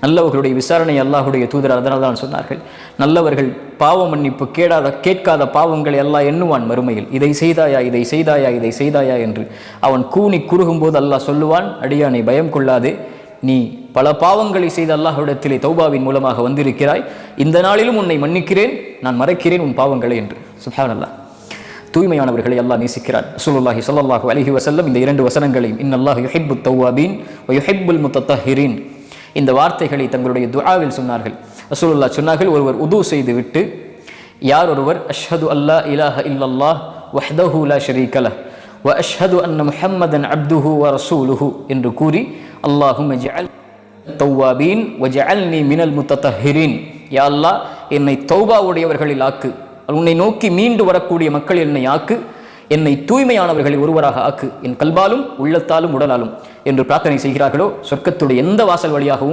நல்லவர்களுடைய விசாரணை அல்லாஹுடைய தூதர் அதனால் தான் சொன்னார்கள், நல்லவர்கள் பாவ மன்னிப்பு கேட்காத பாவங்களை அல்லாஹ் எண்ணுவான் மறுமையில். இதை செய்தாயா, இதை செய்தாயா, இதை செய்தாயா என்று. அவன் கூனி குறுகும் போது அல்லாஹ் சொல்லுவான், அடியானை பயம் கொள்ளாதே, நீ பல பாவங்களை செய்த அல்லாஹ்விடத்திலே தௌபாவின் மூலமாக வந்திருக்கிறாய், இந்த நாளிலும் உன்னை மன்னிக்கிறேன், நான் மறைக்கிறேன் உன் பாவங்களை என்று. சுப்ஹானல்லாஹ். தூய்மையானவர்களை அல்லாஹ் நேசிக்கிறான். ரசூலுல்லாஹி ஸல்லல்லாஹு அலைஹி வஸல்லம் இந்த 2 வசனங்களையும் இன்னல்லாஹு யுஹிப்புத் தவ்வாபீன் வ யுஹிப்புல் முத்தத்தஹிரீன் இந்த வார்த்தைகளை தங்களுடைய துஆவில் சொன்னார்கள். ரசூலுல்லாஹ் சொன்னார்கள், ஒருவர் உது செய்துவிட்டு யார் ஒருவர் அஷ்ஹது அல்லா இலாஹ இல்லல்லாஹ் வஹ்தஹு லா ஷரீக லஹ் வ அஷ்ஹது அன்ன முஹம்மதன் அப்துஹு வ ரசூலுஹு என்று கூறி அல்லாஹும்ம ஜஅல் தவ்வாபீன் வ ஜஅல்னி மினல் முத்தத்தஹிரீன், யா அல்லாஹ் என்னை தௌபா உடையவர்களில் ஆக்கு, உன்னை நோக்கி மீண்டு வரக்கூடிய மக்கள் என்னை ஆக்கு, என்னை தூய்மையானவர்களில் ஒருவராக ஆக்கு, என் கல்பாலும் உள்ளத்தாலும் உடலாலும் என்று பிரார்த்தனை செய்கிறார்களோ சொர்க்கத்துடைய எந்த வாசல் வழியாகவும்